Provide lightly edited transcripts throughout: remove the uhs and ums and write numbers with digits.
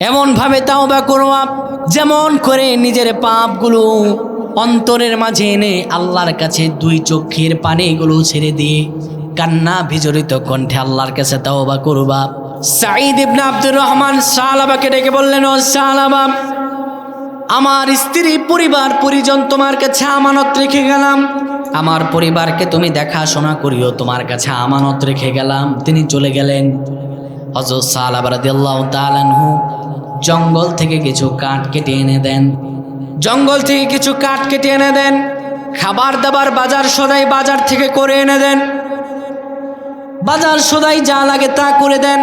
এমন ভাবে তাওবা করবা যেমন করে নিজের পাপগুলো অন্তরের মাঝে এনে আল্লাহর কাছে দুই চোখের পানিগুলো ছেড়ে দিয়ে কান্না বিজড়িত কণ্ঠে আল্লাহর কাছে তাওবা করবা। সাঈদ ইবনে আব্দুর রহমান সালাবাকে ডেকে বললেন, ও সালাবা, আমার স্ত্রী পরিবার পরিজন তোমার কাছে আমানত রেখে গেলাম, আমার পরিবারকে তুমি দেখাশোনা করিও, তোমার কাছে আমানত রেখে গেলাম। তিনি চলে গেলেন। হযরত সালাবা রাদিয়াল্লাহু তাআলা আনহু জঙ্গল থেকে কিছু কাঠ কেটে এনে দেন, জঙ্গল থেকে কিছু কাঠ কেটে এনে দেন, খাবার দাবার বাজার সদাই বাজার থেকে করে এনে দেন, বাজার সদাই যা লাগে তা করে দেন।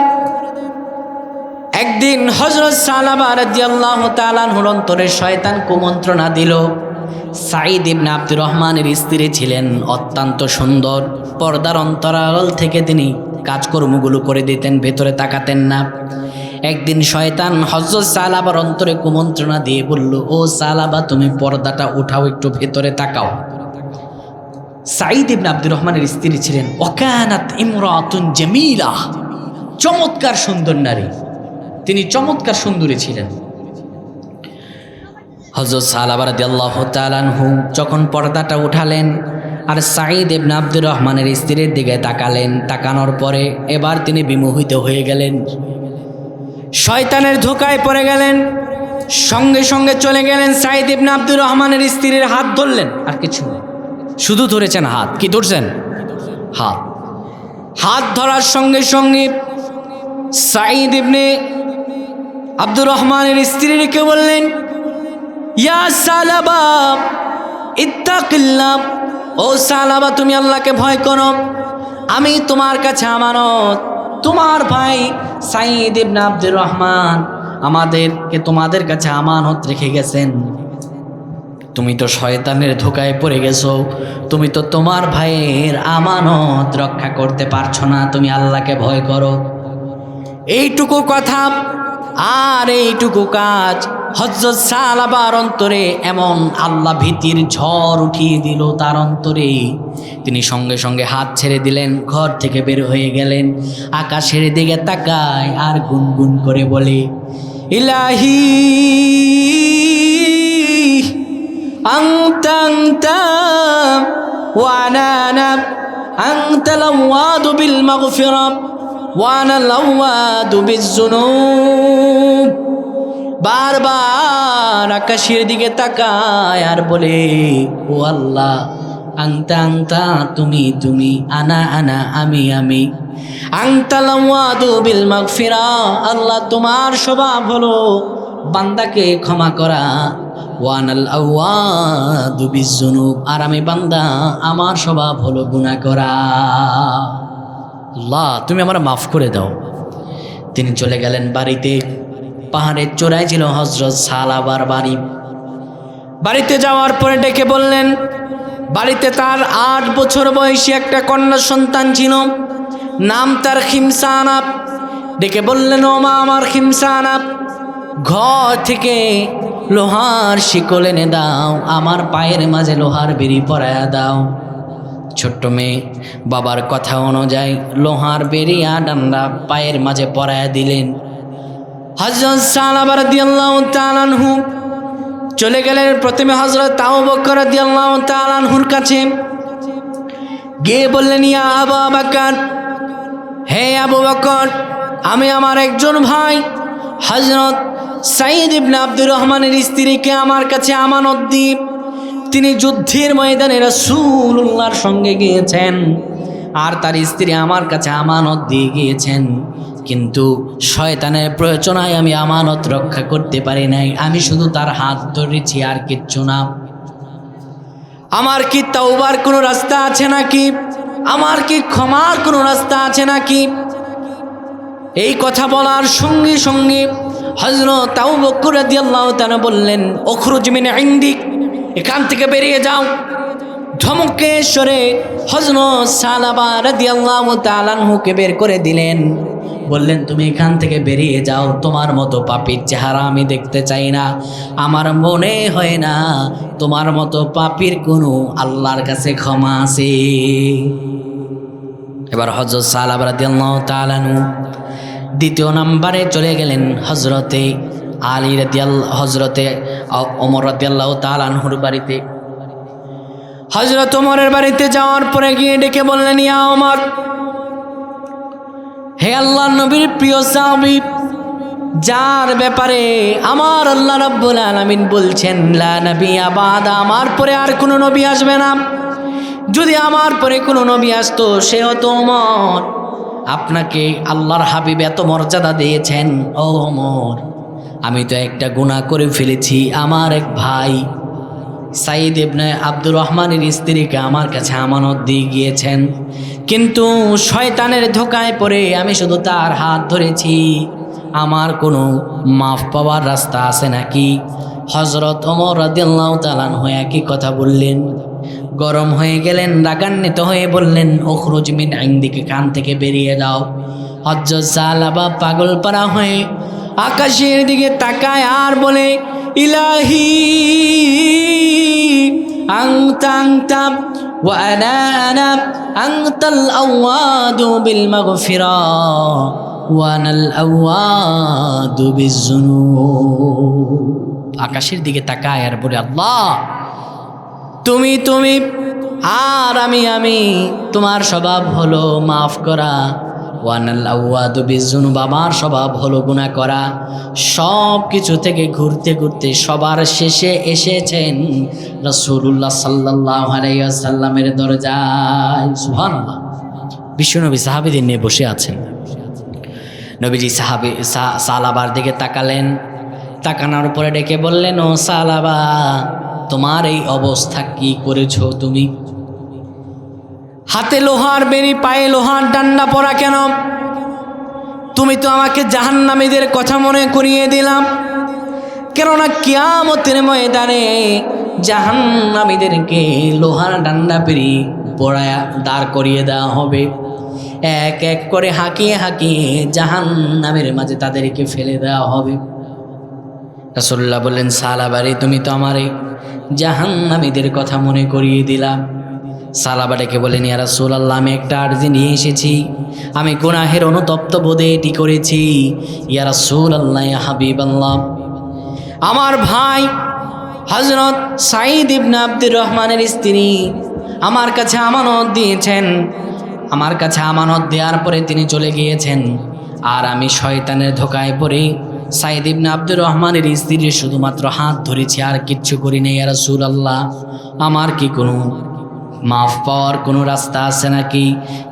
একদিন হযরত সালাবা রাদিয়াল্লাহু তাআলা আনহুর অন্তরে শয়তান কুমন্ত্রণা দিল। সাঈদ ইবনে আব্দুর রহমানের স্ত্রী ছিলেন অত্যন্ত সুন্দর, পর্দার অন্তরাল থেকে তিনি কাজকর্মগুলো করে দিতেন, ভেতরে তাকাতেন না। একদিন শয়তান হযরত সালাবার অন্তরে কুমন্ত্রণা দিয়ে বলল, ও সালাবা, তুমি পর্দাটা উঠাও, একটু ভেতরে তাকাও। সাঈদ ইবনে আব্দুর রহমানের স্ত্রী ছিলেন ওয়াকানাত ইমরাতুন জামিলা, চমৎকার সুন্দর নারী, তিনি চমৎকার সুন্দরী ছিলেন। হযরত সালাবা রাদিয়াল্লাহু তাআলা আনহু যখন পর্দাটা উঠালেন আর সাঈদ ইবনে আব্দুর রহমানের স্ত্রীর দিকে তাকালেন, তাকানোর পরে এবার তিনি বিমোহিত হয়ে গেলেন, শয়তানের ধোঁকায় পড়ে গেলেন। সঙ্গে সঙ্গে চলে গেলেন সাঈদ ইবনে আব্দুর রহমানের স্ত্রীর হাত ধরলেন, আর কিছু না, শুধু ধরেছেন হাত। কি ধরছেন? হাত। হাত ধরার সঙ্গে সঙ্গে সাঈদ ইবনে আব্দুর রহমানের স্ত্রীকে বললেন, ইয়া সালাবা ইত্তাকিল্লাহ, ও সালাবা, তুমি আল্লাহকে ভয় করো, আমি তোমার কাছে আমানত, তোমার ভাই সাঈদ ইবনে আব্দুর রহমান আমাদেরকে তোমাদের কাছে আমানত রেখে গেছেন। তুমি তো শয়তানের ধোঁকায় পড়ে গেছো, তুমি তো তোমার ভাইয়ের আমানত রক্ষা করতে পারছো না, তুমি আল্লাহকে ভয় করো। এইটুকু কথা আর এইটুকু কাজ হযরত সালাবার অন্তরে এমন আল্লাহ ভীতির ঝড় উঠিয়ে দিল তার অন্তরে। তিনি সঙ্গে সঙ্গে হাত ছেড়ে দিলেন, ঘর থেকে বের হয়ে গেলেন, আকাশের দিকে তাকায় আর গুনগুন করে বলে, ইলাহি আনতা আনতা ওয়া আনা আনতা লাওয়াদু বিল মাগফিরা ওয়া আনা লাওয়াদু বিজ-যুনুব। বারবার আকাশের দিকে তাকায় আর বলে, ও আল্লাহ, আনতা আনতা, তুমি তুমি, আনা আনা, আমি আমি, আনতা লাওয়াদু বিল মাগফিরা, আল্লাহ তোমার স্বভাব হলো বান্দাকে ক্ষমা করা, ওয়া আনা লাওয়াদু বিজ-যুনুব, আর আমি বান্দা, আমার স্বভাব হলো গুনাহ করা। আল্লাহ, তুমি আমার মাফ করে দাও। তিনি চলে গেলেন বাড়িতে। পাহাড়ের চূড়ায় ছিল হযরত সালাবার বাড়ি। বাড়িতে যাওয়ার পরে ডেকে বললেন, বাড়িতে তার 8 বছর বয়সী একটা কন্যা সন্তান ছিল, নাম তার খিমসানা। ডেকে বললেন, ও মা আমার খিমসানা, ঘর থেকে লোহার শিকল এনে দাও, আমার পায়ের মাঝে লোহার বেড়ি পরায়া দাও। ছোট্ট মেয়ে বাবার কথা অনুযায়ী লোহার বেড়িয়া ডান্ডা পায়ের মাঝে পরায়া দিলেন। হযরত সালাবা রাদিয়াল্লাহু তাআলা আনহু চলে গেলেন প্রথমে হযরত আবু বকর রাদিয়াল্লাহু তাআলা আনহুর কাছে গিয়ে বললেন, ইয়া আবু বকর, হে আবু বকর, আমি আমার একজন ভাই হযরত সাঈদ ইবনে আব্দুর রহমানের স্ত্রীকে আমার কাছে আমানত দিই। তিনি যুদ্ধের ময়দানে রাসূলুল্লাহর সঙ্গে গিয়েছেন আর তার স্ত্রী আমার কাছে আমানত দিয়ে গিয়েছেন, কিন্তু শয়তানের প্ররোচনায় আমি আমানত রক্ষা করতে পারি নাই, আমি শুধু তার হাত ধরেছি, আর কিচ্ছু না। আমার কি তাওবার কোনো রাস্তা আছে নাকি? আমার কি ক্ষমার কোনো রাস্তা আছে নাকি? এই কথা বলার সঙ্গে সঙ্গে হযরত আবু বকর রাদিয়াল্লাহু তাআলা বললেন, উখরুজ মিন ইনদিক, এখান থেকে বেরিয়ে যাও। ধমকে সরে হযরত সালাবা রাদিয়াল্লাহু তাআলা আনহুকে বের করে দিলেন। বললেন, তুমি এখান থেকে বেরিয়ে যাও, তোমার মতো পাপীর চেহারা আমি দেখতে চাই না, আমার মনে হয় না তোমার মতো পাপীর কোনো আল্লাহর কাছে ক্ষমা আছে। এবার হযরত সালাবা রাদিয়াল্লাহু তাআলা আনহু দ্বিতীয় নাম্বারে চলে গেলেন হজরতে আলী হজরতে ওমর রাদিয়াল্লাহু তাআলা আনহুর বাড়িতে। হজরত ওমরের বাড়িতে যাওয়ার পরে গিয়ে ডেকে বললেন, ইয়া ওমর, হে আল্লাহর নবীর প্রিয় সাহাবী, যার ব্যাপারে আমার আল্লাহ রাব্বুল আলামিন বলছেন লা নাবিয়্যা বা'দা, আমার পরে আর কোনো নবী আসবে না। যদি আমার পরে কোনো নবী আসতো সে হতো ওমর। আপনাকে আল্লাহর হাবিব এত মর্যাদা দিয়েছেন। ও ওমর, আমি তো একটা গুনাহ করে ফেলেছি। আমার এক ভাই সাইদ ইবনে আব্দুর রহমানের স্ত্রীকে আমার কাছে আমানত দিয়ে গিয়েছেন, কিন্তু শয়তানের ধোকায় পড়ে আমি শুধু তার হাত ধরেছি। আমার কোনো মাফ পাওয়ার রাস্তা আছে নাকি? হযরত ওমর রাদিয়াল্লাহু তাআলা আনহু একই কথা বললেন। গরম হয়ে গেলেন, রাগান্বিত হয়ে বললেন, উখরুজ মিন ইনদিকা, কান থেকে বেরিয়ে দাও। হযরত সালাবা পাগল পারা হয়ে আকাশের দিকে তাকায় আর বলে, ইলাহি আনতা আনতা ওয়া আনা আনা, আনতাল আওয়াদু বিল মাগফিরা ওয়া আনাল আওয়াদু বিযুনুব। আকাশের দিকে তাকায় আর বলে, আল্লাহ তুমি তুমি আর আমি, তোমার স্বভাব হলো মাফ করা। ওয়ানাল আওয়াদু বিযুনুব, আমার স্বভাব হলো গুনাহ করা। সব কিছু থেকে ঘুরতে ঘুরতে সবার শেষে এসেছেন রাসূলুল্লাহ সাল্লাল্লাহু আলাইহি ওয়াসাল্লামের দরজায়। সুবহানাল্লাহ। বিশ্বনবী সাহাবীদের নিয়ে বসে আছেন। নবীজি সালাবার দিকে তাকালেন, তাকানোর পরে ডেকে বললেন, ও সালাবা, তোমার এই অবস্থা কি করেছো তুমি? হাতে লোহার বেরি, পায়ে লোহার ডান্ডা পরা কেন? তুমি তো আমাকে জাহান্নামীদের কথা মনে করিয়ে দিলাম। কেননা কিয়ামতের ময়দানে জাহান্নামীদেরকে লোহার ডান্ডা পেরি পড়ায় দাঁড় করিয়ে দেওয়া হবে। এক এক করে হাঁকিয়ে হাঁকিয়ে জাহান্নামের মাঝে তাদেরকে ফেলে দেওয়া হবে। রাসূলুল্লাহ বললেন, সালাবারে, তুমি তো আমার এই জাহান্নামীদের কথা মনে করিয়ে দিলাম। সালাবা ডেকে বলেন, ইয়া রাসূলুল্লাহ, আমি একটা আরজি নিয়ে এসেছি। আমি গুনাহের অনুতপ্ত বোধে এটি করেছি। ইয়া রাসূলুল্লাহ, ইয়া হাবিবাল্লাহ, আমার ভাই হযরত সাঈদ ইবনে আব্দুর রহমানের স্ত্রী আমার কাছে আমানত দিয়েছেন। আমার কাছে আমানত দেওয়ার পরে তিনি চলে গিয়েছেন, আর আমি শয়তানের ধোকায় পড়ে সাঈদ ইবনে আব্দুর রহমানের স্ত্রীর শুধুমাত্র হাত ধরেছি, আর কিচ্ছু করি নাই। ইয়া রাসূলুল্লাহ, আমার কি কোনো মাফ পাওয়ার কোনো রাস্তা আছে নাকি?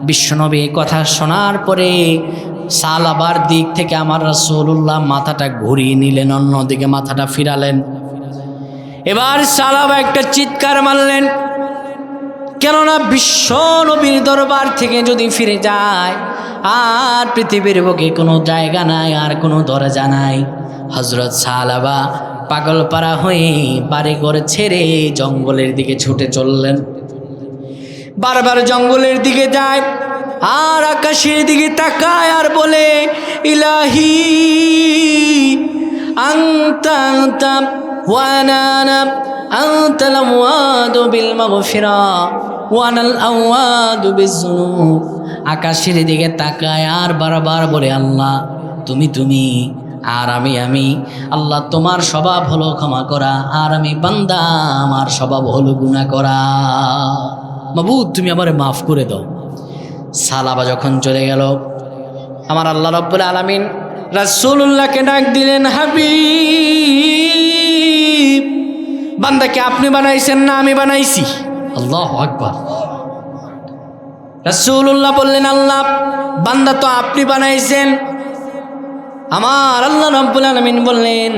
বিশ্বনবী কথা শোনার পরে সালাবার দিক থেকে আমার রাসূলুল্লাহ মাথাটা ঘুরিয়ে নিলেন, অন্যদিকে মাথাটা ফিরালেন। এবার সালাবা একটা চিৎকার মারলেন, কেননা বিশ্ব নবীর দরবার থেকে যদি ফিরে যায় আর পৃথিবীর বুকে কোনো জায়গা নাই, আর কোনো দরজা নাই। হযরত সালাবা পাগল পারা হয়ে বাড়ি ঘর ছেড়ে জঙ্গলের দিকে ছুটে চললেন। বারবার জঙ্গলের দিকে যায় আর আকাশের দিকে তাকায় আর বলে, ইলাহি আনতা আনতা ওয়া আনা আনা, আনতাল আওয়াদু বিল মাগফিরা ওয়া আনাল আওয়াদু বিযুনুব। আকাশের দিকে তাকায় আর বারবার বলে, আল্লাহ তুমি তুমি আর আমি। আল্লাহ, তোমার স্বভাব হলো ক্ষমা করা, আর আমি বান্দা, আমার স্বভাব হলো গুনাহ করা। মাবুদ, তুমি আমারে মাফ করে দাও। সালাবা যখন চলে গেল, আমার আল্লাহ রাব্বুল আলামিন রাসূলুল্লাহকে ডাক দিলেন, হাবিব, বান্দাকে আপনি বানাইছেন না আমি বানাইছি? আল্লাহু আকবার। রাসূলুল্লাহ বললেন, আল্লাহ, বান্দা তো আপনি বানাইছেন। আমার আল্লাহ রাব্বুল আলামিন বললেন,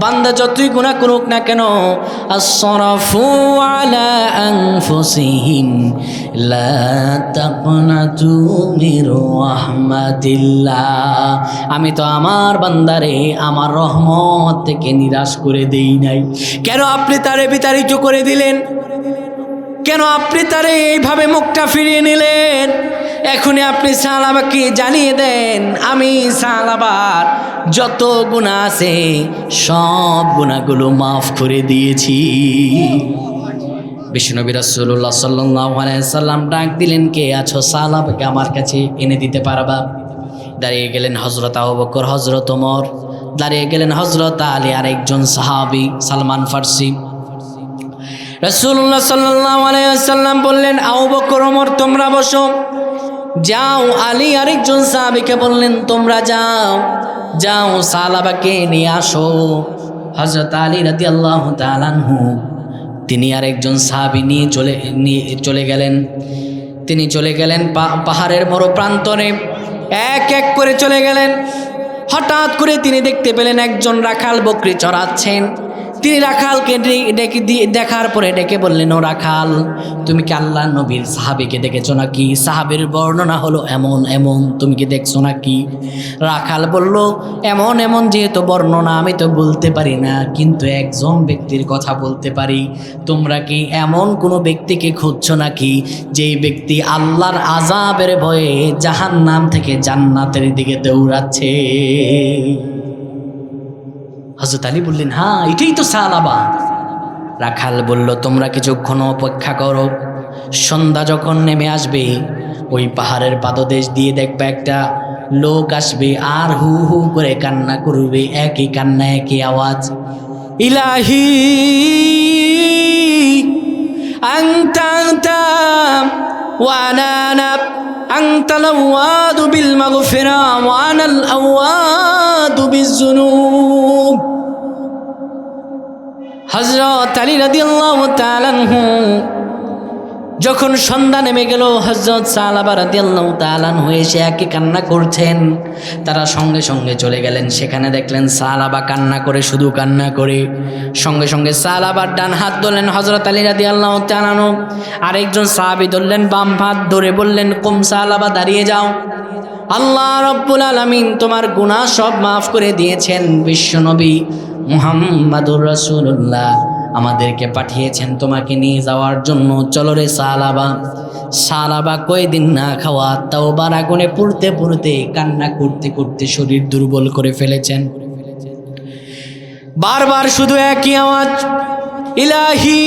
বান্দা যতই গুনাহ করুক না কেন, আসরাফু আলা আনফুসিহিম লা তাকনাতু মির রাহমাতিল্লাহ। আমি তো আমার বান্দারে আমার রহমত থেকে নিরাশ করে দেই নাই। কেন আপনি তারে বিতাড়িত করে দিলেন? কেন আপনি তারে এইভাবে মুখটা ফিরিয়ে নিলেন? এখনই আপনি সালাবাকে জানিয়ে দেন, আমি সালাবার যত গুনাহ আছে সব গুনাহগুলো মাফ করে দিয়েছি। বিশ্বনবী রাসূলুল্লাহ সাল্লাল্লাহু আলাইহি সাল্লাম ডাক দিলেন, কে আছো? সালাবাকে আমার কাছে এনে দিতে পারবা? দাঁড়িয়ে গেলেন হযরত আবু বকর, হযরত ওমর, দাঁড়িয়ে গেলেন হযরত আলী, আর একজন সাহাবী সালমান ফার্সি। রাসূলুল্লাহ সাল্লাল্লাহু আলাইহি ওয়াসাল্লাম বললেন, আবু বকর, ওমর তোমরা বসো, যাও। আলী আরেকজন সাহাবীকে বললেন, তোমরা যাও, যাও সালাবাকে নিয়ে আসো। হযরত আলী রাদিয়াল্লাহু তাআলা আনহু তিনি আরেকজন সাহাবী নিয়ে চলে গেলেন। তিনি চলে গেলেন পাহাড়ের বড় প্রান্তরে, এক এক করে চলে গেলেন। হঠাৎ করে তিনি দেখতে পেলেন একজন রাখাল বকরি চড়াচ্ছেন। তিনি রাখালকে দেখার পরে ডেকে বললেন, ও রাখাল, তুমি কি আল্লাহ নবীর সাহাবীকে দেখেছো নাকি? সাহাবীর বর্ণনা হলো এমন এমন, তুমি কি দেখছো নাকি? রাখাল বলল, এমন এমন যেহেতু বর্ণনা আমি তো বলতে পারি না, কিন্তু একজন ব্যক্তির কথা বলতে পারি। তোমরা কি এমন কোনো ব্যক্তিকে খুঁজছো নাকি যেই ব্যক্তি আল্লাহর আযাবের ভয়ে জাহান্নাম থেকে জান্নাতের দিকে দৌড়াচ্ছে? হযরত আলী বললেন, হ্যাঁ, এটাই তো সালাবা। রাখাল বলল, তোমরা কিছুক্ষণ অপেক্ষা করো, সন্ধ্যা যখন নেমে আসবে ওই পাহাড়ের পাদদেশ দিয়ে দেখবে একটা লোক আসবে আর হু হু করে কান্না করবে, একই কান্না একই আওয়াজ, ইলাহি আনতা আনতা ওয়া আনা আনা আনতাল আওয়াদু বিল মাগফিরা ওয়া আনাল আওয়াদু বিযুনুব। হযরত আলী রাদিয়াল্লাহু তাআলা আনহু যখন সন্ধ্যা নেমে গেল, হযরত সালাবা রাদিয়াল্লাহু তাআলা আনহু এসে একে কান্না করছেন। তারা সঙ্গে সঙ্গে চলে গেলেন, সেখানে দেখলেন সালাবা কান্না করে, শুধু কান্না করে। সঙ্গে সঙ্গে সালাবার ডান হাত ধরলেন হযরত আলী রাদিয়াল্লাহু তাআলা আনহু, আরেকজন সাহাবী ধরলেন বাম হাত ধরে, বললেন, কুম সালাবা, দাঁড়িয়ে যাও, আল্লাহ রাব্বুল আলামিন তোমার গুনাহ সব মাফ করে দিয়েছেন। বিশ্বনবী মুহাম্মাদুর রাসূলুল্লাহ আমাদেরকে পাঠিয়েছেন তোমাকে নিয়ে যাওয়ার জন্য, চলো রে সালাবা। সালাবা কয়দিন না খাওয়া তাওবার আগুনে পুড়তে পুড়তে কান্না করতে করতে শরীর দুর্বল করে ফেলেছেন। বারবার শুধু একই আওয়াজ, ইলাহি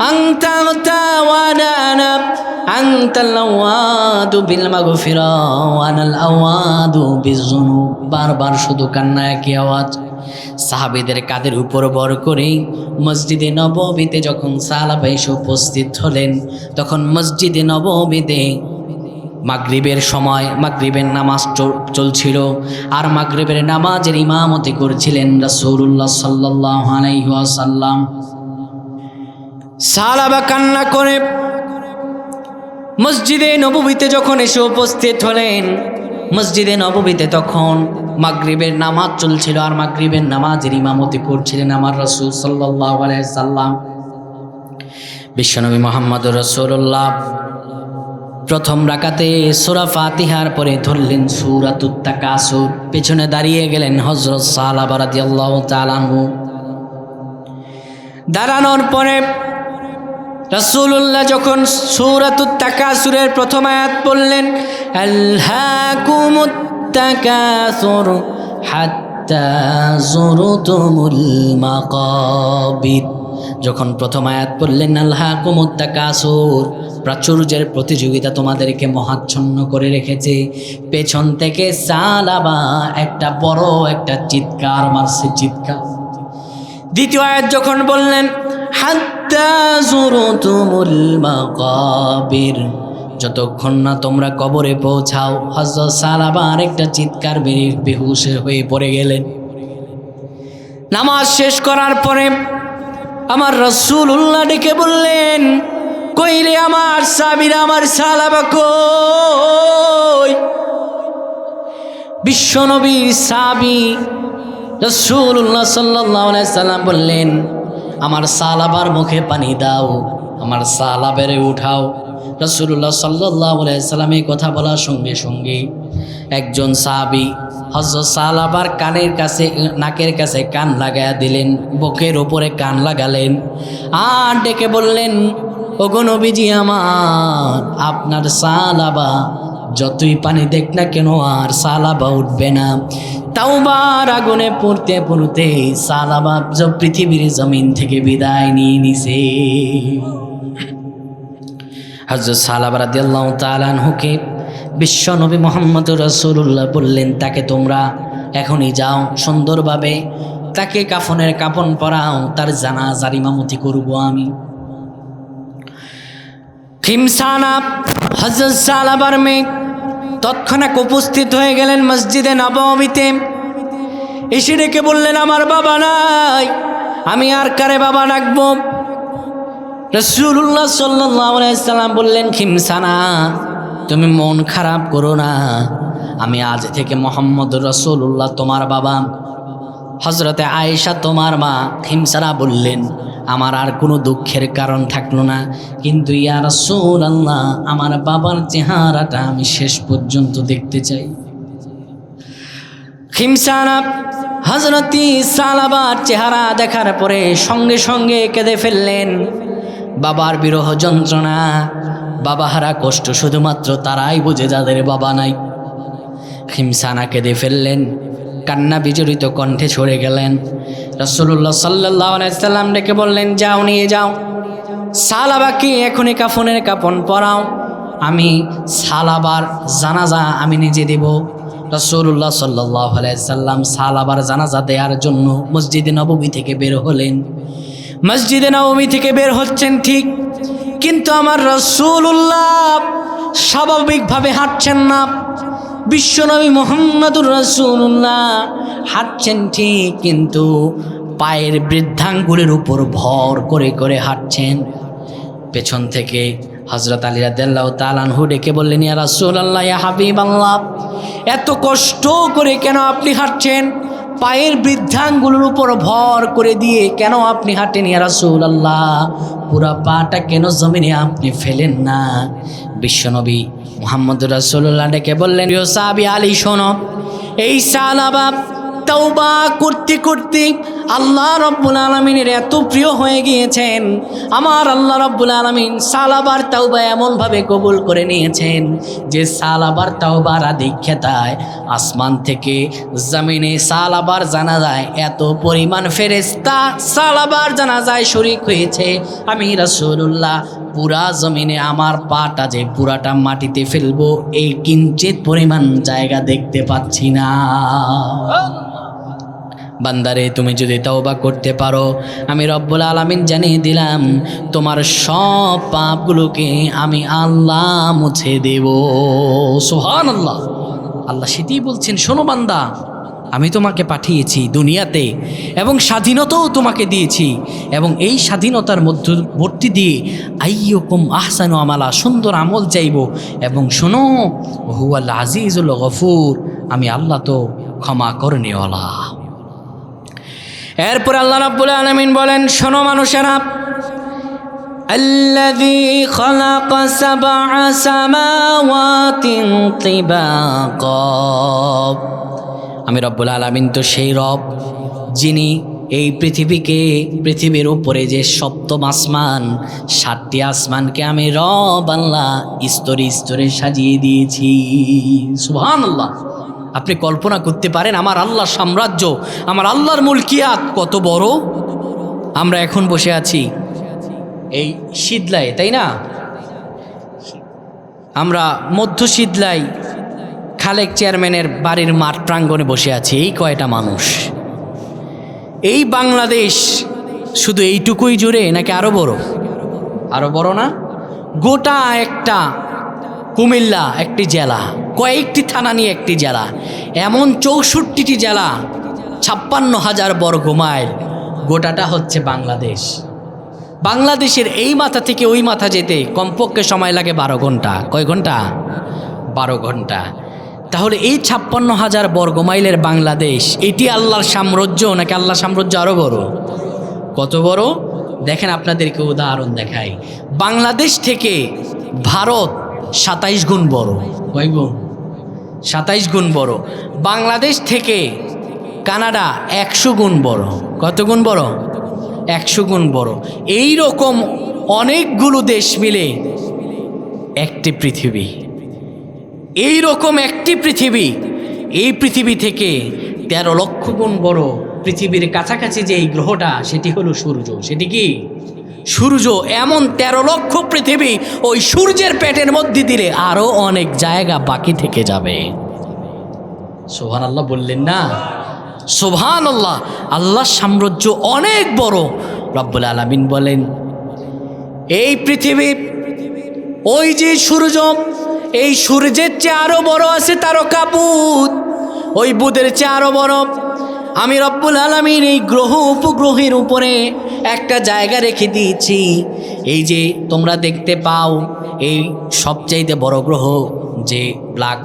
আনতা আনতা ওয়া আনা আনা আনতাল আওয়াদু বিল মাগফিরা ওয়া আনাল আওয়াদু বিযুনুব। বারবার শুধু কান্না, একই আওয়াজ। সাহাবীদের কাঁধের উপর ভর করে মসজিদে নববীতে যখন সালাবা এসে উপস্থিত হলেন, তখন মসজিদে নববীতে মাগরিবের সময়, মাগরিবের নামাজ চলছিল, আর মাগরিবের নামাজের ইমামতি করছিলেন রাসূলুল্লাহ সাল্লাল্লাহু আলাইহি ওয়াসাল্লাম। সালাবা কান্না করে মসজিদে নববীতে যখন এসে উপস্থিত হলেন, মসজিদে নববীতে তখন মাগরিবের নামাজ চলছিল, আর মাগরিবের নামাজের ইমামতি করছিলেন আমার রাসূল সাল্লাল্লাহু আলাইহি সাল্লাম। বিশ্বনবী মুহাম্মদুর রাসূলুল্লাহ প্রথম রাকাতে সূরা ফাতিহার পরে ধরলেন সূরাতুত তাকাসুর। পেছনে দাঁড়িয়ে গেলেন হযরত সালাবা রাদিয়াল্লাহু তাআলা আনহু। দাঁড়ানোর পরে রাসূলুল্লাহ যখন সূরাতুত তাকাসুরের প্রথম আয়াত পড়লেন, আলহাকুমুত তাকাসুর হাত্তা যুরতুমুল মাকাবির, যখন প্রথম আয়াত পড়লেন আলহাকুমুত তাকাসুর, প্রাচুর্যের প্রতিযোগিতা তোমাদেরকে মহাচ্ছন্ন করে রেখেছে, পেছন থেকে সালাবা একটা বড় একটা চিৎকার মারছে, চিৎকার। দ্বিতীয় আয়াত যখন বললেন হাত্তা যুরতুমুল মাকাবির, যতক্ষণ না তোমরা কবরে পৌঁছাও, হযরত সালাবা আরেকটা চিৎকার মেরে বেহুশ হয়ে পড়ে গেলেন। নামাজ শেষ করার পরে আমার রাসূলুল্লাহ ডেকে বললেন, কই রে আমার সাহাবীরা, আমার সালাবা কই? বিশ্বনবীর সাহাবী রাসূলুল্লাহ সাল্লাল্লাহু আলাইহি সাল্লাম বললেন, আমার সালাবার মুখে পানি দাও, আমার সালাবেরে উঠাও। রাসূলুল্লাহ সাল্লাল্লাহু আলাইহি সাল্লাম এই কথা বলার সঙ্গে সঙ্গে একজন সাহাবী হযরত সালাবার কানের কাছে, নাকের কাছে কান লাগায়া দিলেন, বুকের উপরে কান লাগালেন, আর ডেকে বললেন, ওগো নবীজি আমার, আপনার সালাবা যতই পানি দেখ না কেন আর সালাবা উঠবে না। তাওবার আগুনে পড়তে পড়তে সালাবা পৃথিবীর জমিন থেকে বিদায় নিয়ে নিছে। হযরত সালাবা রাদিয়াল্লাহু তাআলা আনহুকে বিশ্ব নবী মুহাম্মদ রাসূলুল্লাহ বললেন, তাকে তোমরা এখনই যাও, সুন্দরভাবে তাকে কাফনের কাফন পরাও, তার জানাজার ইমামতি করব আমি। খিমসানা হযরত সালাবার মেয়ে তৎক্ষণাৎ উপস্থিত হয়ে গেলেন মসজিদে নববীতে। এসে ডেকে বললেন, আমার বাবা নাই, আমি আর কারে বাবা ডাকবো? রাসূলুল্লাহ সাল্লাল্লাহু আলাইহি সাল্লাম বললেন, খিমসানা তুমি মন খারাপ করো না, আমি আজ থেকে মুহাম্মদুর রাসূলুল্লাহ তোমার বাবা। হযরতে আয়েশা তোমার মা। খিমসানা বললেন, আমার আর কোনো দুঃখের কারণ থাকলো না, কিন্তু ইয়া রাসূলুল্লাহ আমার বাবার চেহারাটা আমি শেষ পর্যন্ত দেখতে চাই। খিমসানা হযরতি সালাবার চেহারা দেখার পরে সঙ্গে সঙ্গে কেঁদে ফেললেন। বাবার বিরহ যন্ত্রণা, বাবা হারা কষ্ট শুধুমাত্র তারাই বোঝে যাদের বাবা নাই। খিমসানা কেঁদে ফেললেন, কান্না বিজড়িত কণ্ঠে ছড়ে গেলেন। রাসূলুল্লাহ সাল্লাল্লাহু আলাইহি সাল্লাম ডেকে বললেন, যাও নিয়ে যাও সালাবাকে এখনই কাফনের কাফন পরাও, আমি সালাবার জানাজা আমি নিজে দেব। রাসূলুল্লাহ সাল্লাল্লাহু আলাইহি সাল্লাম সালাবার জানাজা দেওয়ার জন্য মসজিদে নববী থেকে বের হলেন। মসজিদে নববী থেকে বের হচ্ছেন ঠিক, কিন্তু আমার রাসূলুল্লাহ স্বাভাবিকভাবে হাঁটছেন না। বিশ্বনবী মুহাম্মদুর রাসূলুল্লাহ হাঁটছেন ঠিক, কিন্তু পায়ের বৃদ্ধাঙ্গুলের উপর ভর করে করে হাঁটছেন। পেছন থেকে হযরত আলী রাদিয়াল্লাহু তাআলা আনহু ডেকে বললেন, ইয়া রাসূলুল্লাহ, ইয়া হাবিবাল্লাহ, এত কষ্ট করে কেন আপনি হাঁটছেন? পায়ের বৃদ্ধাঙ্গুলের উপর ভর করে দিয়ে কেন আপনি হাঁটেন ইয়া রাসূলুল্লাহ? পুরা পাটা কেন জমিনে আপনি ফেলেন না? বিশ্বনবী মুহাম্মদুর রাসূলুল্লাহ ডেকে বললেন, ইয়া সাহাবী আলী শোনো, এই সালাবা তওবা করতে করতে আল্লাহ রাব্বুল আলামিনের এত প্রিয় হয়ে গিয়েছেন, আমার আল্লাহ রাব্বুল আলামিন সালাবার তওবা এমনভাবে কবুল করে নিয়েছেন যে সালাবার তওবার আধিক্যতায় আসমান থেকে জমিনে সালাবার জানাজায় এত পরিমাণ ফেরেশতা সালাবার জানাজায় শরীক হয়েছে, আমি রাসূলুল্লাহ পুরা জমিনে আমার পাটা যে পুরাটা মাটিতে ফেলবো এই কিঞ্চিত পরিমাণ জায়গা দেখতে পাচ্ছি না। বান্দারে, তুমি যদি তওবা করতে পারো, আমি রব্বুল আলামিন জানিয়ে দিলাম তোমার সব পাপগুলোকে আমি আল্লাহ মুছে দেব। সুবহানাল্লাহ। আল্লাহ সেটাই বলছেন, শোনো বান্দা, আমি তোমাকে পাঠিয়েছি দুনিয়াতে এবং স্বাধীনতাও তোমাকে দিয়েছি, এবং এই স্বাধীনতার মধ্যবর্তী দিয়ে আইয়ুকুম আহসানু আমালা, সুন্দর আমল চাইব, এবং শোনো হুয়াল আজিজুল গফুর, আমি আল্লাহ তো ক্ষমা করনেওয়ালা। এরপর আল্লাহ রাব্বুল আলামিন বলেন, শোনো মানুষেরা, আল্লাযী খালাকা সাবআ সামাওয়াতিন তিবাকা, আমি রব্বুল আলামিন তো সেই রব যিনি এই পৃথিবীর উপরে যে সপ্তম আসমান, 7টি আসমানকে আমি রব আল্লাহ স্তরে স্তরে সাজিয়ে দিয়েছি। সুবহানাল্লাহ। আপনি কল্পনা করতে পারেন আমার আল্লাহর সাম্রাজ্য, আমার আল্লাহর মুলকিয়াত কত বড়। আমরা এখন বসে আছি এই শীতলায়, তাই না? আমরা মধ্য শীতলাই খালেক চেয়ারম্যানের বাড়ির মাঠ প্রাঙ্গণে বসে আছি, এই কয়টা মানুষ। এই বাংলাদেশ শুধু এইটুকুই জুড়ে নাকি আরো বড়? আরো বড় না? গোটা একটা কুমিল্লা একটি জেলা, কয়েকটি থানা নিয়ে একটি জেলা, এমন 64টি জেলা, 56,000 বর্গ মাইল, গোটাটা হচ্ছে বাংলাদেশ। বাংলাদেশের এই মাথা থেকে ওই মাথা যেতে কমপক্ষে সময় লাগে 12 ঘন্টা। কয় ঘন্টা? 12 ঘন্টা। তাহলে এই 56,000 বর্গ মাইলের বাংলাদেশ, এটি আল্লাহর সাম্রাজ্য নাকি আল্লাহর সাম্রাজ্য আরো বড়? কত বড় দেখেন, আপনাদেরকে উদাহরণ দেখাই। বাংলাদেশ থেকে ভারত 27 গুণ বড়। কয় গুণ? 27 গুণ বড়। বাংলাদেশ থেকে কানাডা 100 গুণ বড়। কত গুণ বড়? 100 গুণ বড়। এই রকম অনেকগুলো দেশ মিলে একটি পৃথিবী। এই রকম একটি পৃথিবী, এই পৃথিবী থেকে 13 লক্ষ গুণ বড় পৃথিবীর কাছাকাছি যে এই গ্রহটা, সেটি হলো সূর্য। সেটি কি? সূর্য এমন 13 লক্ষ পৃথিবী, ওই সূর্যের পেটের মধ্যে দিলে আরো অনেক জায়গা বাকি থেকে যাবে। সুবহানাল্লাহ বললেন না? সুবহানাল্লাহ। আল্লাহর সাম্রাজ্য অনেক বড়। রব্বুল আলামিন বলেন এই পৃথিবী, ওই যে সূর্য, এই সূর্যের চেয়ে আরো বড় আছে তারকা বুধ, ওই বুধের চেয়ে আরো বড় আমি রব্বুল আলামিন এই গ্রহ উপগ্রহের উপরে একটা জায়গা রেখে দিয়েছি। এই যে তোমরা দেখতে পাও, এই সবচাইতে বড় গ্রহ যে ব্ল্যাক,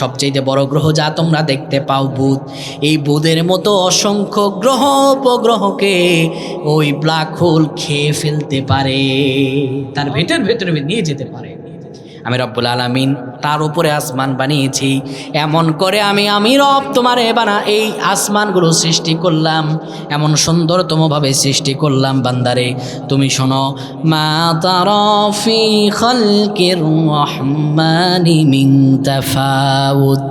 সবচাইতে বড় গ্রহ যা তোমরা দেখতে পাও বুধ, এই বুধের মতো অসংখ্য গ্রহ উপগ্রহকে ওই ব্ল্যাক হোল খেয়ে ফেলতে পারে, তার ভেতরে নিয়ে যেতে পারে। আমি রব্বুল আলামিন তার উপরে আসমান বানিয়েছি। এমন করে আমি রব তোমারে এই আসমানগুলো সৃষ্টি করলাম, এমন সুন্দরতমভাবে সৃষ্টি করলাম। বান্দারে তুমি শোনো, মা তারা ফি খালকির রহমানি মিন তাফাউত,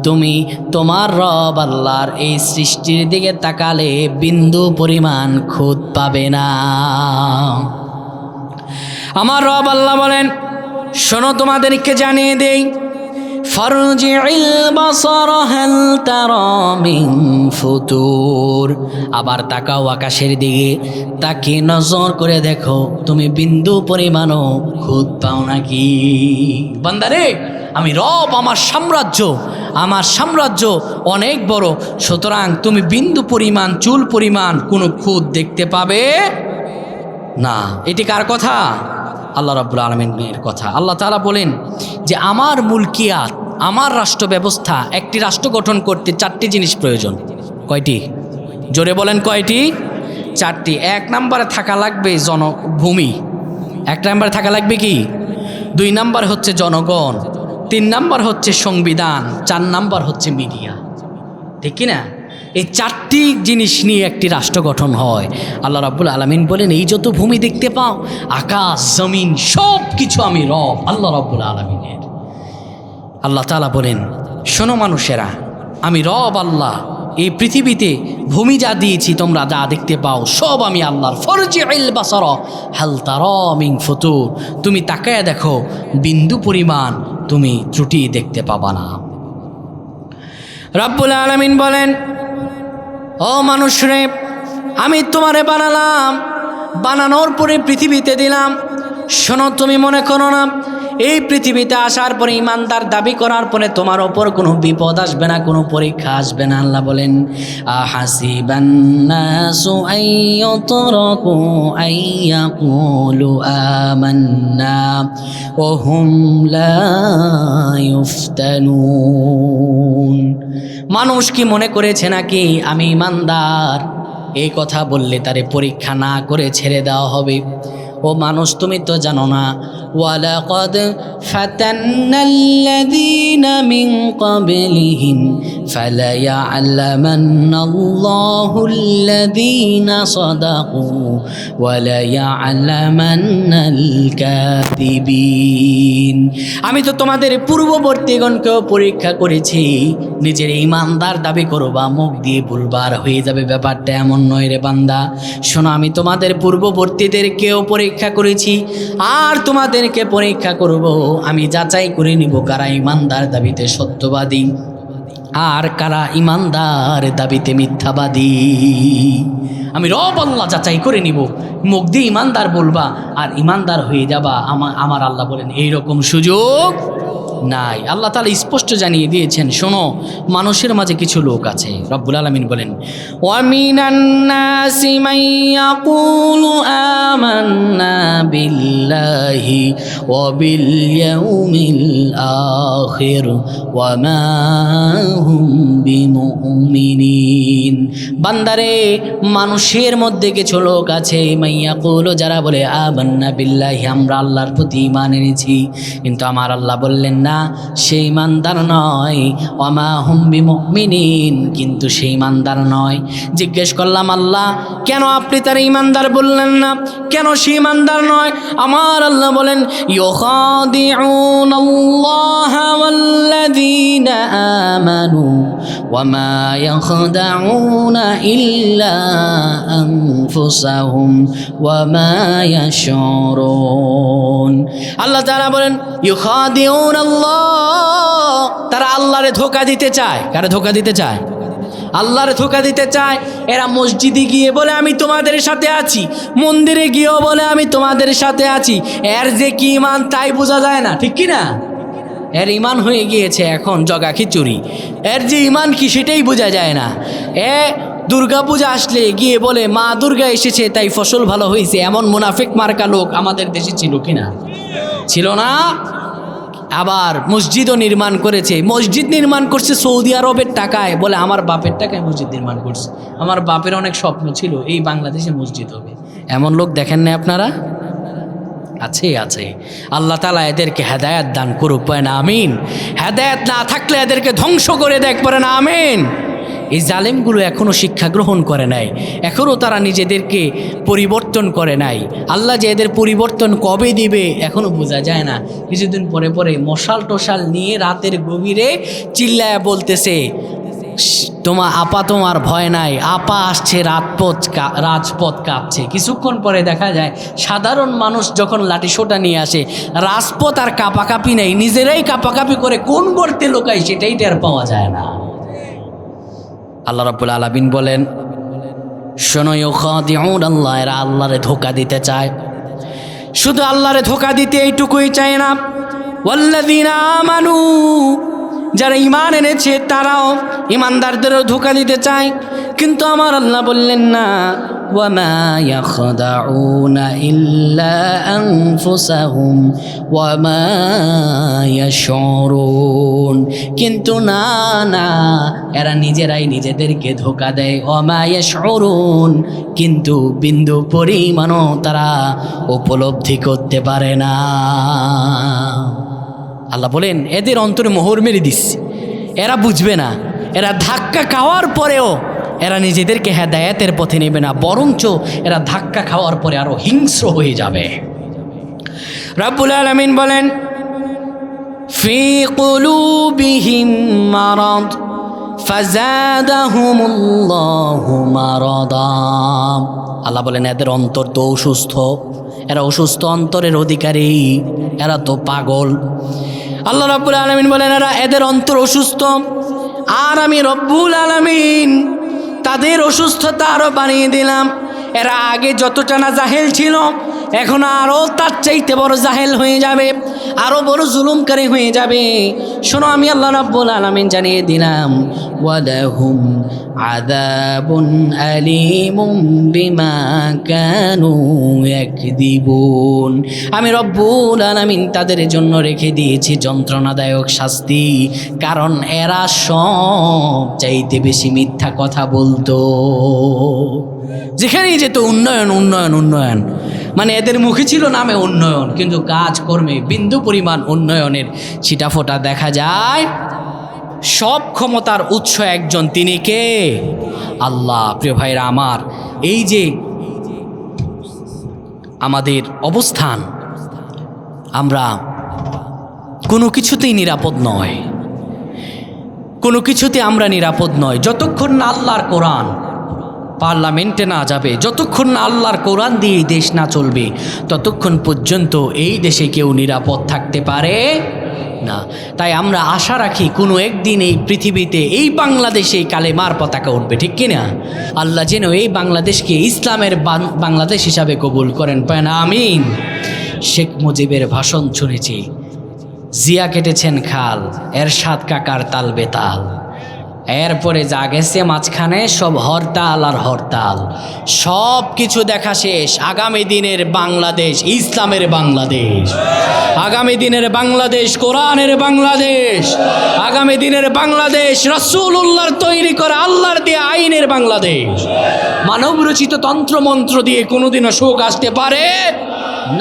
তুমি তোমার রব আল্লাহর এই সৃষ্টির দিকে তাকালে বিন্দু পরিমাণ খুঁত পাবে না। আমার রব আল্লাহ বলেন, শোনো তোমাদেরকে জানিয়ে দেই, ফারজি'ল বাসার হাল তারা মিন ফুতুর, আবার তাকাও আকাশের দিকে, তাকে নজর করে দেখো তুমি বিন্দু পরিমাণও খুঁত পাও নাকি। বান্দারে আমি রব, আমার সাম্রাজ্য অনেক বড়, সুতরাং তুমি বিন্দু পরিমাণ, চুল পরিমাণ কোনো খুঁত দেখতে পাবে না। এটি কার কথা? আল্লাহ রাব্বুল আলামিনের কথা। আল্লাহ তাআলা বলেন যে আমার মুলকিয়াত, আমার রাষ্ট্র ব্যবস্থা, একটি রাষ্ট্র গঠন করতে 4টি জিনিস প্রয়োজন। কয়টি? জোরে বলেন কয়টি? 4টি। 1 নম্বরে থাকা লাগবে ভূমি, 1 নম্বরে থাকা লাগবে কি? 2 নম্বর হচ্ছে জনগণ, 3 নম্বর হচ্ছে সংবিধান, 4 নম্বর হচ্ছে মিডিয়া। ঠিক কি না? এই 4টি জিনিস নিয়ে একটি রাষ্ট্র গঠন হয়। আল্লাহ রাব্বুল আলামিন বলেন এই যত ভূমি দেখতে পাও, আকাশ জমিন সব কিছু আমি রব আল্লাহ রাব্বুল আলামিনের। আল্লাহ তাআলা বলেন, শোনো মানুষেরা, আমি রব আল্লাহ, এই পৃথিবীতে ভূমি যা দিয়েছি তোমরা যা দেখতে পাও সব আমি আল্লাহর। ফারজি'ল বাসার হাল তারা মিন ফুতুর, তুমি তাকায়া দেখো বিন্দু পরিমাণ তুমি ত্রুটি দেখতে পাবা না। রাব্বুল আলামিন বলেন, ও মানুষ রে, আমি তোমারে বানালাম, বানানোর পরে পৃথিবীতে দিলাম। শোনো, তুমি মনে করো না এই পৃথিবীতে আসার পরে ইমানদার দাবি করার পরে তোমার ওপর কোনো বিপদ আসবে না, কোনো পরীক্ষা আসবে না। আল্লাহ বলেন, আহাসিবান নাসু আইয়ুতরাকু আইয়াকুলু আমান্না ওয়া হুম লা ইফতানুন। মানুষ কি মনে করেছে নাকি আমি ইমানদার, এই কথা বললে তারে পরীক্ষা না করে ছেড়ে দেওয়া হবে? ও মানুষ, তুমি তো জানো না, ওয়ালাকাদ ফাতান্নাল্লাযীনা মিন ক্বাবলিহিম ফালায়া'লামান্নাল্লাহুল্লাযীনা সাদাকু ওয়ালায়া'লামান্নাল কাযিবিন। আমি তো তোমাদের পূর্ববর্তীগণকেও পরীক্ষা করেছি। নিজের ইমানদার দাবি করবা, মুখ দিয়ে বলবার হয়ে যাবে, ব্যাপারটা এমন নয় রে বান্দা। শোনো, আমি তোমাদের পূর্ববর্তীদেরকেও পরীক্ষা করেছি, আর তোমাদেরকে পরীক্ষা করব। আমি যাচাই করে নিব কারা ইমানদার দাবিতে সত্যবাদী আর কারা ইমানদার দাবিতে মিথ্যাবাদী। আমি রব আল্লাহ যাচাই করে নিব, মুখ দিয়ে ইমানদার বলবা আর ইমানদার হয়ে যাবা। আমার আল্লাহ বলেন এইরকম সুযোগ নাই। আল্লাহ তাআলা স্পষ্ট জানিয়ে দিয়েছেন, শোনো মানুষের মাঝে কিছু লোক আছে। রব্বুল আলামিন বলেন, ওয়া মিনান নাসি মান ইয়াকুলু আমান্না বিল্লাহি ওয়া বিল ইয়াউমিল আখির ওয়া মা হুম বিমুমিনিন। বান্দারে, মানুষের মধ্যে কিছু লোক আছে, মান ইয়াকুলু, যারা বলে আমান্না বিল্লাহি, আমরা আল্লাহর প্রতি ঈমান এনেছি, কিন্তু আমার আল্লাহ বললেন না সে ইমানদার নয়। ওয়ামা হুম বিমুমিনিন, কিন্তু সে ইমানদার নয়। জিজ্ঞেস করলাম, আল্লাহ কেন আপনি তার ইমানদার বললেন না, কেন সে ইমানদার নয়? আমার আল্লাহ বলেন, ইউখাদিউনাল্লাহা ওয়াল্লাযীনা আমানু ওয়ামা ইয়াখদাউনা ইল্লা أنفسهم وما يشعرون আল্লাহ তাআলা বলেন ইউখাদিউন আল্লাহ, তারা আল্লাহরে ধোঁকা দিতে চায়। কারে ধোঁকা দিতে চায়? আল্লাহরে ধোঁকা দিতে চায়। এরা মসজিদে গিয়ে বলে আমি তোমাদের সাথে আছি, মন্দিরে গিয়েও বলে আমি তোমাদের সাথে আছি। এর যে কি ইমান তাই বোঝা যায় না, ঠিক কি না? এর ইমান হয়ে গিয়েছে এখন জগা খিচুড়ি। এর যে ইমান কি সেটাই বোঝা যায় না। দুর্গা পূজা আসলে গিয়ে বলে মা দুর্গা এসেছে তাই ফসল ভালো হয়েছে। এমন মুনাফিক মার্কা লোক আমাদের দেশে ছিল কিনা? ছিল না? আবার মসজিদও নির্মাণ করেছে। মসজিদ নির্মাণ করছে সৌদি আরবের টাকায়, বলে আমার বাপের টাকায় মসজিদ নির্মাণ করছে। আমার বাপের অনেক স্বপ্ন ছিল এই বাংলাদেশে মসজিদ হবে। এমন লোক দেখেন না আপনারা? আছে আছে। আল্লাহ তাআলা এদেরকে হেদায়েত দান করুক, পড়েন আমিন। হেদায়েত না থাকলে এদেরকে ধ্বংস করে দেখ, পড়েন আমিন। এই জালেমগুলো এখনও শিক্ষা গ্রহণ করে নাই, এখনও তারা নিজেদেরকে পরিবর্তন করে নাই। আল্লাহ যে এদের পরিবর্তন কবে দিবে এখনও বোঝা যায় না। কিছুদিন পরে পরে মশাল টশাল নিয়ে রাতের গভীরে চিল্লায়া বলতেছে তোমার ভয় নাই, আপা আসছে, রাজপথ কাঁপছে। কিছুক্ষণ পরে দেখা যায় সাধারণ মানুষ যখন লাঠিসোঁটা নিয়ে আসে, রাজপথ আর কাঁপাকাঁপি নেই, নিজেরাই কাঁপাকাঁপি করে কোন গর্তে লোকায় সেটাই টের পাওয়া যায় না। আল্লাহ রাব্বুল আলামিন বলেন শোনো ইউখাদিউন আল্লাহ, এরা আল্লাহরে ধোঁকা দিতে চায়। শুধু আল্লাহরে ধোঁকা দিতে এইটুকুই চায় না, ওয়াল্লাযীনা আমানু, যারা ঈমান এনেছে তারাও ঈমানদারদেরও ধোঁকা দিতে চায়। কিন্তু আমার আল্লাহ বললেন না ওয়ামা ইয়াখদাউনা ইল্লা আনফুসাহুম ওয়ামা ইয়াশউরুন, কিন্তু না না, এরা নিজেরাই নিজেদেরকে ধোঁকা দেয়। ওয়ামা ইয়াশউরুন, কিন্তু বিন্দু পরিমাণও তারা উপলব্ধি করতে পারে না। আল্লাহ বলেন এদের অন্তরে মোহর মেরে দিচ্ছে, এরা বুঝবে না। এরা ধাক্কা খাওয়ার পরেও এরা নিজেদেরকে হেদায়েতের পথে নেবে না, বরঞ্চ এরা ধাক্কা খাওয়ার পরে আরো হিংস্র হয়ে যাবে। রব্বুল আলামিন বলেন ফি কুলুবিহিম মারাদ ফাযাদাহুমুল্লাহু মারাদা। আল্লাহ বলেন এদের অন্তর তো অসুস্থ, এরা অসুস্থ অন্তরের অধিকারী, এরা তো পাগল। আল্লাহ রব্বুল আলামিন বলেন এদের অন্তর অসুস্থ, আর আমি রব্বুল আলামিন তাদের অসুস্থতা আরও বানিয়ে দিলাম। এরা আগে যতটা না জাহেল ছিল, এখন আরও তার চাইতে বড় জাহেল হয়ে যাবে, আরও বড় জুলুমকারী হয়ে যাবে। শোনো, আমি আল্লাহ রাব্বুল আলামিন জানিয়ে দিলাম ওয়ালাহুম আযাবুন আলীমুম বিমা কানু ইয়াকদিবুন। আমি রব্বুল আলামিন তাদের জন্য রেখে দিয়েছি যন্ত্রণাদায়ক শাস্তি, কারণ এরা সব চাইতে বেশি মিথ্যা কথা বলতো। যেখানেই যেত উন্নয়ন উন্নয়ন উন্নয়ন, মানে এদের মুখে ছিল নামে উন্নয়ন, কিন্তু কাজ কর্মে বিন্দু পরিমাণ উন্নয়নের ছিটাফোঁটা দেখা যায়। সব ক্ষমতার উৎস একজন, তিনি কে? আল্লাহ। প্রিয় ভাইরা আমার, এই যে আমাদের অবস্থান, আমরা কোনো কিছুতেই নিরাপদ নয়, কোনো কিছুতে আমরা নিরাপদ নয় যতক্ষণ না আল্লাহর কোরআন পার্লামেন্টে না যাবে, যতক্ষণ না আল্লাহর কোরআন দিয়ে এই দেশ না চলবে, ততক্ষণ পর্যন্ত এই দেশে কেউ নিরাপদ থাকতে পারে না। তাই আমরা আশা রাখি কোনো একদিন এই পৃথিবীতে, এই বাংলাদেশে কালেমার পতাকা উঠবে, ঠিক কিনা? আল্লাহ যেন এই বাংলাদেশকে ইসলামের বাংলাদেশ হিসাবে কবুল করেন, পায় না আমিন। শেখ মুজিবের ভাষণ শুনেছি, জিয়া কেটেছেন খাল, এরশাদ কাকার তাল বেতাল, এরপরে যা গেছে মাঝখানে সব হরতাল আর হরতাল, সব কিছু দেখা শেষ। আগামী দিনের বাংলাদেশ ইসলামের বাংলাদেশ, আগামী দিনের বাংলাদেশ কোরআনের বাংলাদেশ, আগামী দিনের বাংলাদেশ রাসূলুল্লাহর তৈরি করা আল্লাহর দিয়ে আইনের বাংলাদেশ। মানব রচিত তন্ত্রমন্ত্র দিয়ে কোনোদিনও সুখ আসতে পারে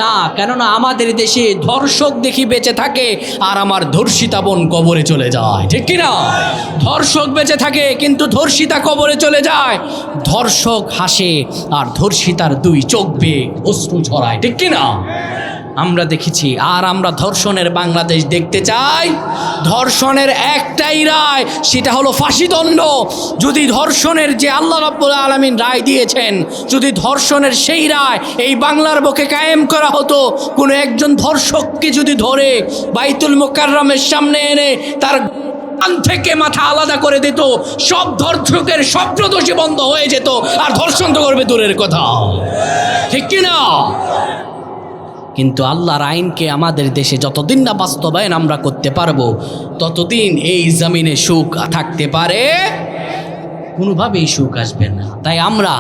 না, কেননা আমাদের দেশে ধর্ষক দেখি বেঁচে থাকে আর আমার ধর্ষিতা বোন কবরে চলে যায়, ঠিক কিনা? ধর্ষক বেঁচে থাকে কিন্তু ধর্ষিতা কবরে চলে যায়। ধর্ষক হাসে আর ধর্ষিতার দুই চোখ বেয়ে অশ্রু ঝরায়, ঠিক কিনা? আমরা দেখেছি। আর আমরা ধর্ষণের বাংলাদেশ দেখতে চাই। ধর্ষণের একটাই রায়, সেটা হলো ফাঁসিদণ্ড। যদি ধর্ষণের যে আল্লাহ রাব্বুল আলামিন রায় দিয়েছেন, যদি ধর্ষণের সেই রায় এই বাংলার বুকে কায়েম করা হতো, কোনো একজন ধর্ষককে যদি ধরে বাইতুল মুকাররমের সামনে এনে তার কান থেকে মাথা আলাদা করে দিত, সব ধর্ষকের স্বপ্নদোষী বন্ধ হয়ে যেত, আর ধর্ষণ তো করবে দূরের কথা, ঠিক কিনা? কিন্তু আল্লাহর আইনকে আমাদের দেশে যতদিন না বাস্তবায়ন আমরা করতে পারবো, ততদিন এই জমিনে সুখ থাকতে পারে, কোনোভাবেই সুখ আসবে না। তাই আমরা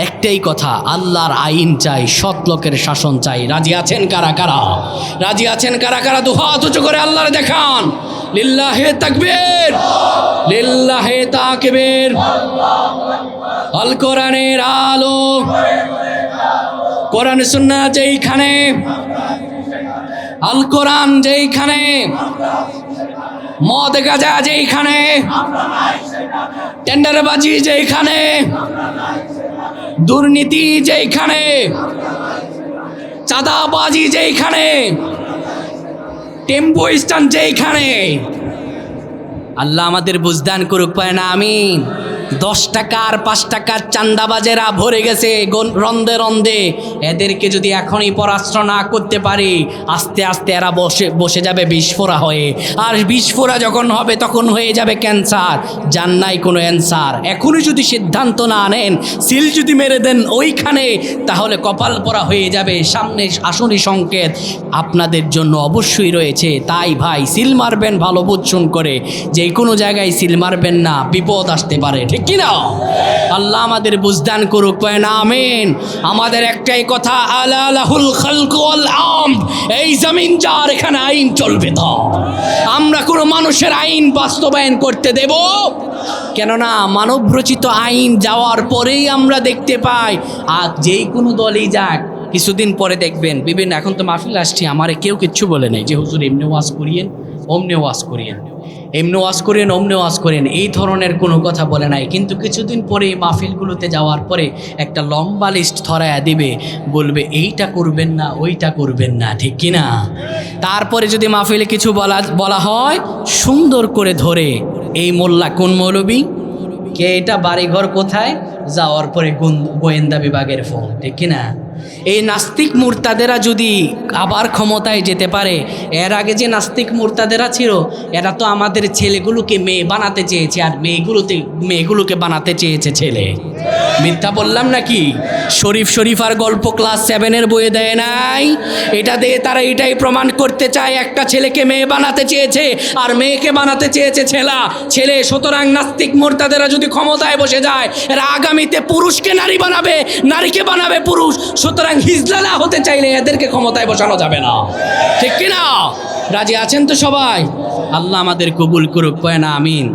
একটাই কথা, আল্লাহর আইন চাই, সৎ লোকের শাসন চাই। রাজি আছেন কারা কারা? রাজি আছেন কারা কারা? দুহাত উঁচু করে আল্লাহর দেখান। লিল্লাহে তাকবীর, লিল্লাহে তাকবীর। আল কোরআনের আলো, কোরআন সুন্নাহ যেইখানে, আল কোরআন যেইখানে, মদ গাঁজা যেইখানে, টেন্ডারবাজি যেইখানে, দুর্নীতি যেইখানে, চাঁদাবাজি যেইখানে, টেম্পো স্ট্যান্ড যেইখানে, আল্লাহ আমাদের বুঝদান করুক, পায় না আমিন। 10 টাকা আর 5 টাকার চান্দাবাজেরা ভরে গেছে রন্দে রন্দে। এদেরকে যদি এখনই পরাস্ত্র না করতে পারি, আস্তে আস্তে এরা বসে যাবে বিস্ফোরা হয়ে। আর বিস্ফোরা যখন হবে তখন হয়ে যাবে ক্যান্সার, যার নাই কোনো অ্যান্সার। এখনই যদি সিদ্ধান্ত না নেন, সিল যদি মেরে দেন ওইখানে, তাহলে কপাল পরা হয়ে যাবে। সামনে আসনি সংকেত আপনাদের জন্য অবশ্যই রয়েছে। তাই ভাই, সিল মারবেন ভালো বুঝুন করে, যে কোনো জায়গায় সিল মারবেন না, বিপদ আসতে পারে, ঠিক কি না? আল্লাহ আমাদের বুঝদান করুক, পায় না আমিন। আমাদের একটাই কথা, আলা লাহুল খালকু ওয়াল আমর, এই জমিন যার, এখানে আইন চলবে। তো আমরা কোনো মানুষের আইন বাস্তবায়ন করতে দেব? কেননা মানবরচিত আইন যাওয়ার পরেই আমরা দেখতে পাই, আর যেই কোনো দলই যাক, কিছুদিন পরে দেখবেন বিভিন্ন, এখন তো মাহফিল আসছি, আমারে কেউ কিচ্ছু বলে নাই যে হুজুর এমনি ওয়াজ করিয়েন, অমনি ওয়াজ করিয়েন, এমনি ওয়াজ করেন, অমনি ওয়াজ করেন, এই ধরনের কোনো কথা বলে নাই। কিন্তু কিছুদিন পরে এই মাহফিলগুলোতে যাওয়ার পরে একটা লম্বা লিস্ট ধরায়া দিবে, বলবে এইটা করবেন না, ওইটা করবেন না, ঠিক কিনা? তারপরে যদি মাহফিলে কিছু বলা হয়, সুন্দর করে ধরে, এই মোল্লা কোন মৌলবী, কে এটা, বাড়িঘর কোথায়, যাওয়ার পরে গোয়েন্দা বিভাগের ফোন, ঠিক কিনা? এই নাস্তিক মুরতাদেরা যদি আবার ক্ষমতায় যেতে পারে, এর আগে যে নাস্তিক মুরতাদেরা ছিল, এরা তো আমাদের ছেলেগুলোকে মেয়ে বানাতে চেয়েছে, আর মেয়েগুলোকে বানাতে চেয়েছে ছেলে। মিথ্যা বললাম নাকি? শরীফার গল্প ক্লাস 7-এর বইয়ে দেয় নাই? এটা দিয়ে তারা এটাই প্রমাণ করতে চায়, একটা ছেলেকে মেয়ে বানাতে চেয়েছে আর মেয়েকে বানাতে চেয়েছে ছেলে। সুতরাং নাস্তিক মুরতাদেরা যদি ক্ষমতায় বসে যায়, এরা আগামীতে পুরুষকে নারী বানাবে, নারীকে বানাবে পুরুষ। সুতরাং হিজলা হতে চাইলে এদেরকে ক্ষমতায় বসানো যাবে না, ঠিক কিনা? রাজি আছেন তো সবাই? আল্লাহ আমাদের কবুল করুক, পায় না আমিন।